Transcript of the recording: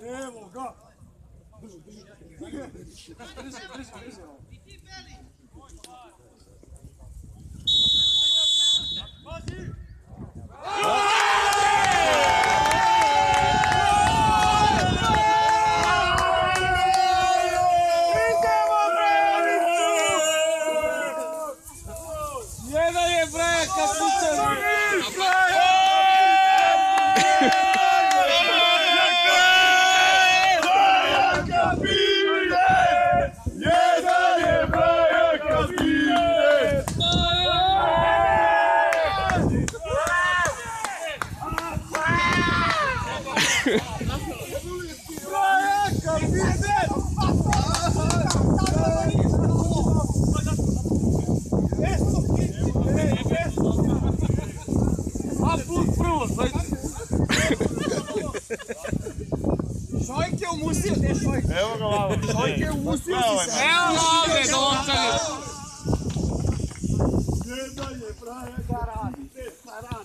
Evo ga! Jedan je Brajan Kapičan! Šojk je umusio, gdje je Šojk? Evo ga malo. Šojk je umusio si se. Evo ga ovdje, dočekaj. Jedan je Brajan, da radi.